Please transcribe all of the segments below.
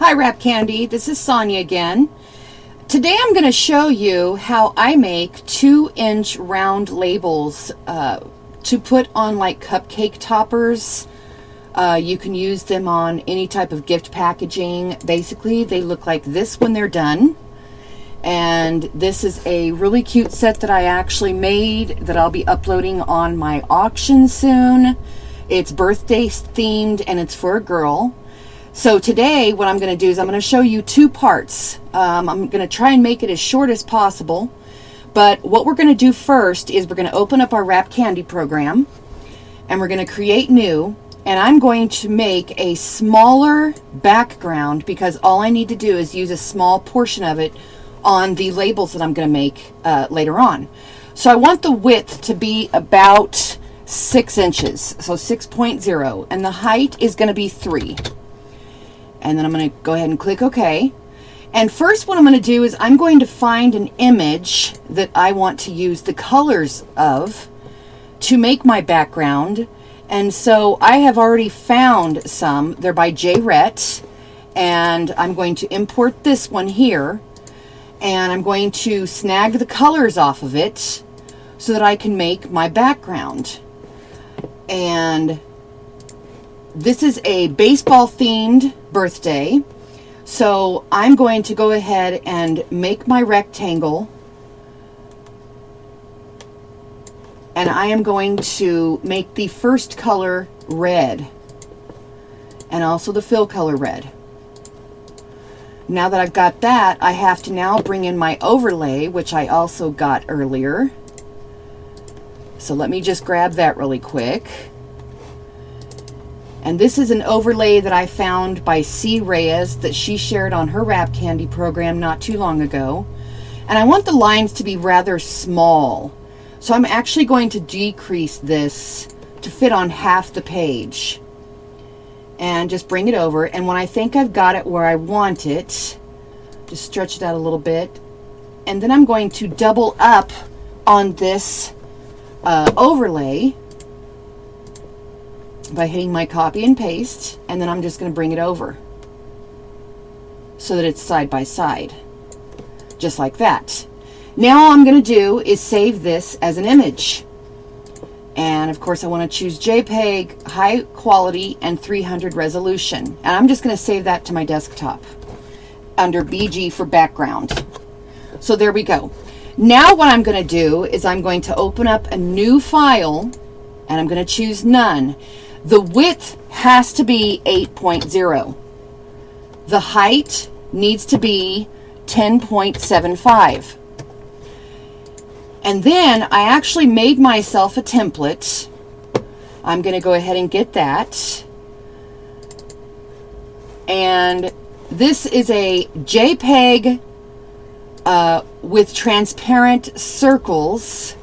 Hi Wrapcandy, this is Sonia again. Today I'm going to show you how I make 2-inch round labels to put on like cupcake toppers. You can use them on any type of gift packaging. Basically, they look like this when they're done. And this is a really cute set that I actually made that I'll be uploading on my auction soon. It's birthday themed and it's for a girl. So today what I'm going to do is I'm going to show you two parts. I'm going to try and make it as short as possible. But what we're going to do first is we're going to open up our Wrapcandy program and we're going to create new. And I'm going to make a smaller background because all I need to do is use a small portion of it on the labels that I'm going to make later on. So I want the width to be about 6 inches, so 6.0, and the height is going to be 3. And then I'm going to go ahead and click OK. And first what I'm going to do is I'm going to find an image that I want to use the colors of to make my background. And so I have already found some. They're by Rett, and I'm going to import this one here. And I'm going to snag the colors off of it so that I can make my background. And this is a baseball themed birthday. So I'm going to go ahead and make my rectangle. And I am going to make the first color red. And also the fill color red. Now that I've got that, I have to now bring in my overlay, which I also got earlier. So let me just grab that really quick. And this is an overlay that I found by C. Reyes that she shared on her Wrapcandy program not too long ago. And I want the lines to be rather small. So I'm actually going to decrease this to fit on half the page. And just bring it over. And when I think I've got it where I want it, just stretch it out a little bit. And then I'm going to double up on this overlay by hitting my copy and paste, and then I'm just going to bring it over so that it's side by side, just like that. Now all I'm going to do is save this as an image. And of course I want to choose JPEG, high quality, and 300 resolution. And I'm just going to save that to my desktop under BG for background. So there we go. Now what I'm going to do is I'm going to open up a new file and I'm going to choose none. The width has to be 8.0. The height needs to be 10.75. And then I actually made myself a template. I'm going to go ahead and get that. And this is a JPEG with transparent circles.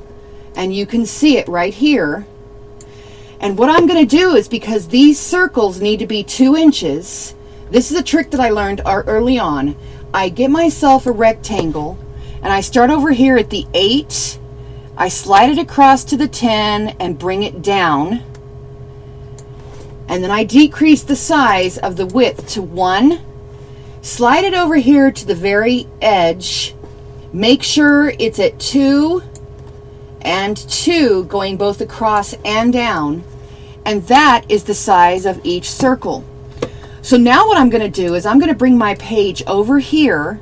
And you can see it right here. And what I'm going to do is, because these circles need to be 2 inches, this is a trick that I learned early on. I get myself a rectangle, and I start over here at the 8, I slide it across to the 10 and bring it down. And then I decrease the size of the width to 1, slide it over here to the very edge, make sure it's at 2 and 2 going both across and down. And that is the size of each circle. So now what I'm going to do is I'm going to bring my page over here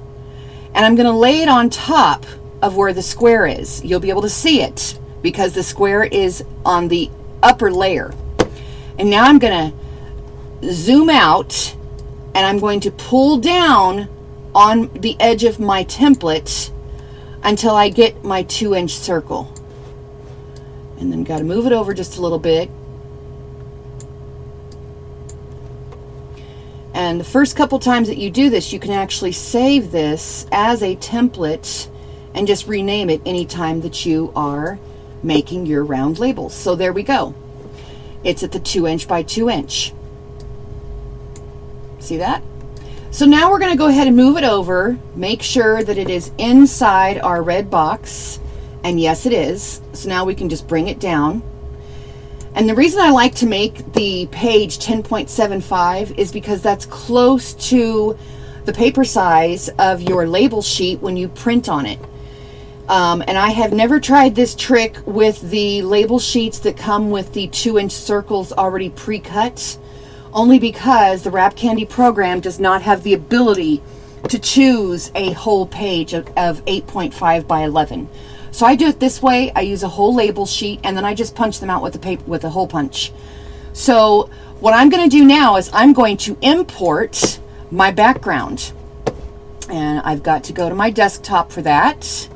and I'm going to lay it on top of where the square is. You'll be able to see it because the square is on the upper layer. And now I'm going to zoom out and I'm going to pull down on the edge of my template until I get my 2-inch circle. And then got to move it over just a little bit. And the first couple times that you do this, you can actually save this as a template and just rename it anytime that you are making your round labels. So there we go. It's at the 2-inch by 2-inch. See that? So now we're going to go ahead and move it over, make sure that it is inside our red box. And yes, it is. So now we can just bring it down. And the reason I like to make the page 10.75 is because that's close to the paper size of your label sheet when you print on it. And I have never tried this trick with the label sheets that come with the 2-inch circles already pre-cut, only because the Wrapcandy program does not have the ability to choose a whole page of 8.5 by 11. So I do it this way. I use a whole label sheet, and then I just punch them out with the paper with a hole punch. So what I'm going to do now is I'm going to import my background, and I've got to go to my desktop for that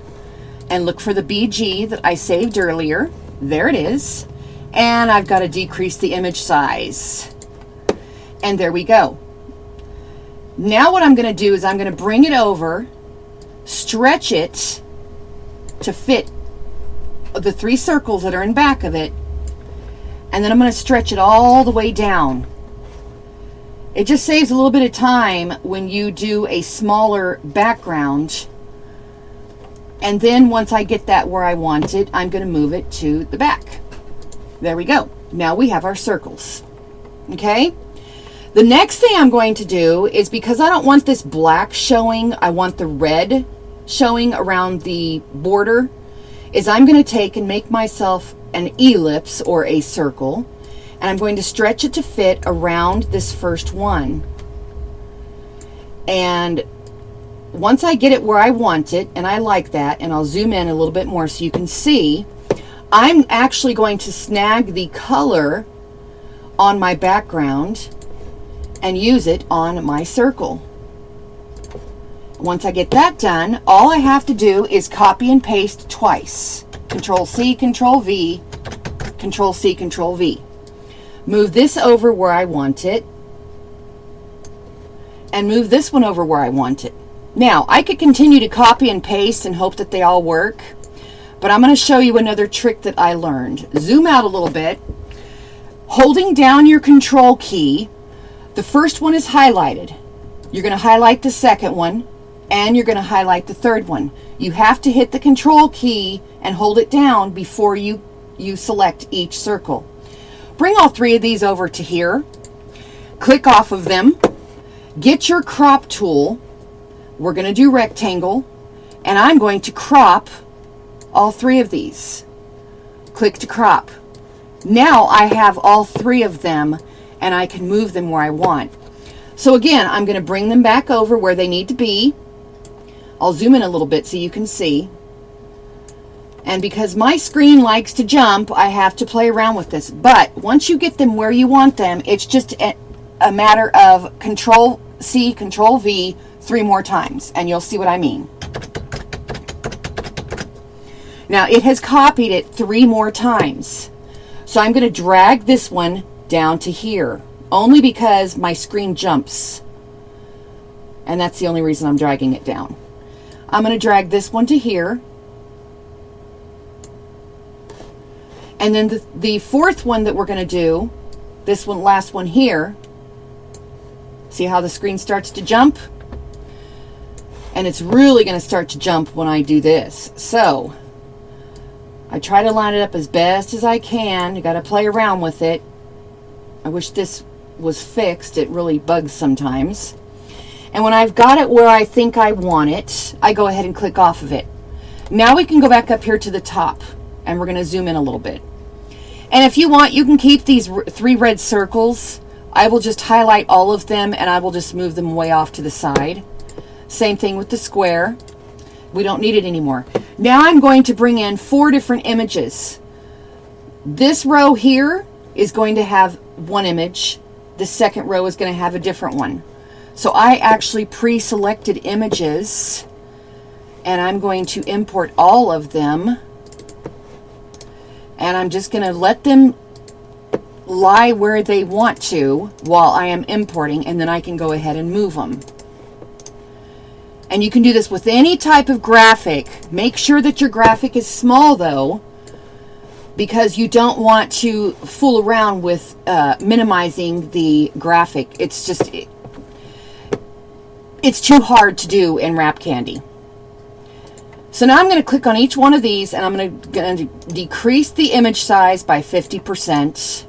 and look for the BG that I saved earlier. There it is. And I've got to decrease the image size. And there we go. Now what I'm going to do is I'm going to bring it over, stretch it to fit the 3 circles that are in back of it, and then I'm going to stretch it all the way down. It just saves a little bit of time when you do a smaller background. And then once I get that where I want it, I'm going to move it to the back. There we go. Now we have our circles. Okay? The next thing I'm going to do is, because I don't want this black showing, I want the red showing around the border, is I'm going to take and make myself an ellipse or a circle, and I'm going to stretch it to fit around this first one. And once I get it where I want it, and I like that, and I'll zoom in a little bit more so you can see, I'm actually going to snag the color on my background and use it on my circle. Once I get that done, all I have to do is copy and paste twice. Control C, Control V, Control C, Control V. Move this over where I want it, and move this one over where I want it. Now, I could continue to copy and paste and hope that they all work, but I'm going to show you another trick that I learned. Zoom out a little bit. Holding down your Control key, the first one is highlighted. You're going to highlight the second one, and you're going to highlight the third one. You have to hit the Control key and hold it down before you select each circle. Bring all 3 of these over to here. Click off of them. Get your crop tool. We're going to do rectangle, and I'm going to crop all 3 of these. Click to crop. Now I have all 3 of them, and I can move them where I want. So again, I'm going to bring them back over where they need to be. I'll zoom in a little bit so you can see. And because my screen likes to jump, I have to play around with this. But once you get them where you want them, it's just a matter of Control C, Control V 3 more times, and you'll see what I mean. Now it has copied it 3 more times. So I'm going to drag this one down to here, only because my screen jumps. And that's the only reason I'm dragging it down. I'm going to drag this one to here. And then the 4th one that we're going to do, this one, last one here, see how the screen starts to jump? And it's really going to start to jump when I do this. So I try to line it up as best as I can. You got to play around with it. I wish this was fixed. It really bugs sometimes. And when I've got it where I think I want it, I go ahead and click off of it. Now we can go back up here to the top, and we're going to zoom in a little bit. And if you want, you can keep these 3 red circles. I will just highlight all of them, and I will just move them way off to the side. Same thing with the square. We don't need it anymore. Now I'm going to bring in 4 different images. This row here is going to have one image. The second row is going to have a different one. So I actually pre-selected images, and I'm going to import all of them, and I'm just going to let them lie where they want to while I am importing, and then I can go ahead and move them. And you can do this with any type of graphic. Make sure that your graphic is small though, because you don't want to fool around with minimizing the graphic. It's just, it's too hard to do in Wrapcandy. So now I'm going to click on each one of these, and I'm going to decrease the image size by 50%.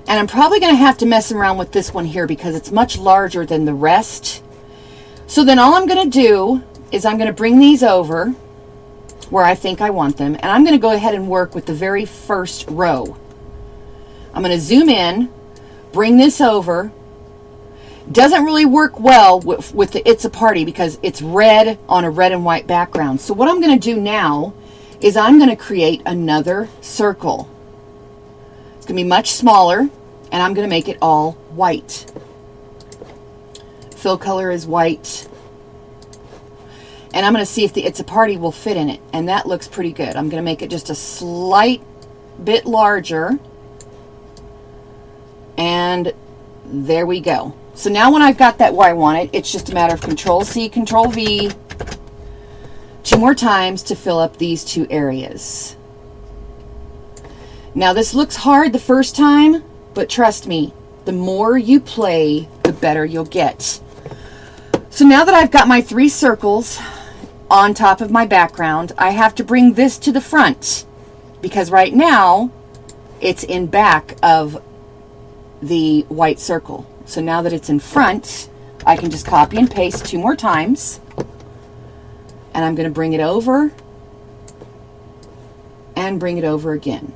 And I'm probably going to have to mess around with this one here because it's much larger than the rest. So then all I'm going to do is I'm going to bring these over where I think I want them, and I'm going to go ahead and work with the very first row. I'm going to zoom in, bring this over. Doesn't really work well with the It's a Party because it's red on a red and white background. So what I'm going to do now is I'm going to create another circle. It's going to be much smaller, and I'm going to make it all white. Fill color is white. And I'm going to see if the It's a Party will fit in it. And that looks pretty good. I'm going to make it just a slight bit larger. And there we go. So now when I've got that where I want it, it's just a matter of Control-C, Control-V, 2 more times to fill up these 2 areas. Now this looks hard the first time, but trust me, the more you play, the better you'll get. So now that I've got my 3 circles on top of my background, I have to bring this to the front because right now it's in back of the white circle. So now that it's in front, I can just copy and paste 2 more times. And I'm going to bring it over and bring it over again.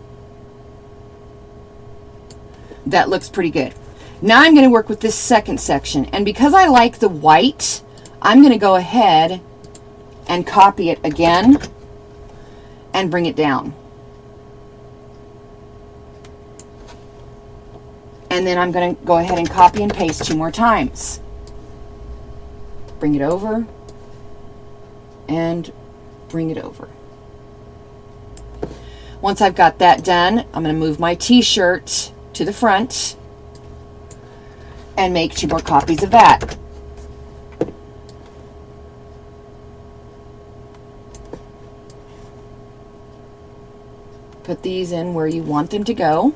That looks pretty good. Now I'm going to work with this second section. And because I like the white, I'm going to go ahead and copy it again and bring it down. And then I'm going to go ahead and copy and paste 2 more times. Bring it over and bring it over. Once I've got that done, I'm going to move my t-shirt to the front and make 2 more copies of that. Put these in where you want them to go.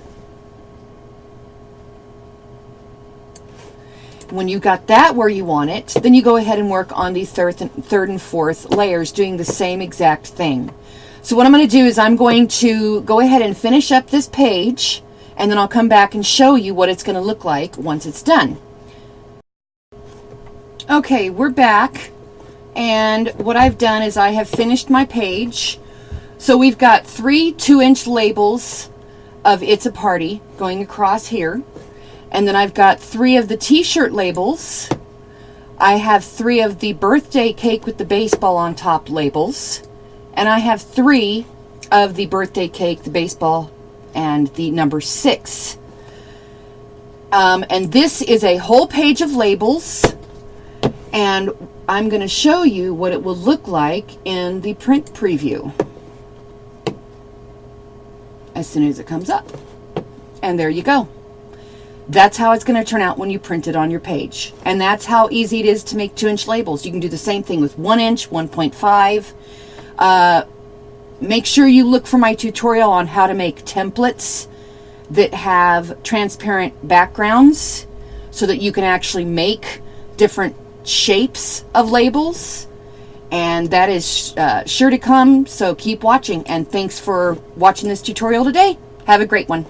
When you got that where you want it, then you go ahead and work on the third and fourth layers, doing the same exact thing. So what I'm going to do is I'm going to go ahead and finish up this page, and then I'll come back and show you what it's going to look like once it's done. Okay, we're back, and what I've done is I have finished my page. So we've got 3 2-inch labels of It's a Party going across here. And then I've got 3 of the t-shirt labels. I have 3 of the birthday cake with the baseball on top labels. And I have 3 of the birthday cake, the baseball, and the number 6. And this is a whole page of labels. And I'm going to show you what it will look like in the print preview as soon as it comes up. And there you go. That's how it's going to turn out when you print it on your page. And that's how easy it is to make 2-inch labels. You can do the same thing with 1-inch, 1.5. Make sure you look for my tutorial on how to make templates that have transparent backgrounds so that you can actually make different shapes of labels. And that is sure to come, so keep watching. And thanks for watching this tutorial today. Have a great one.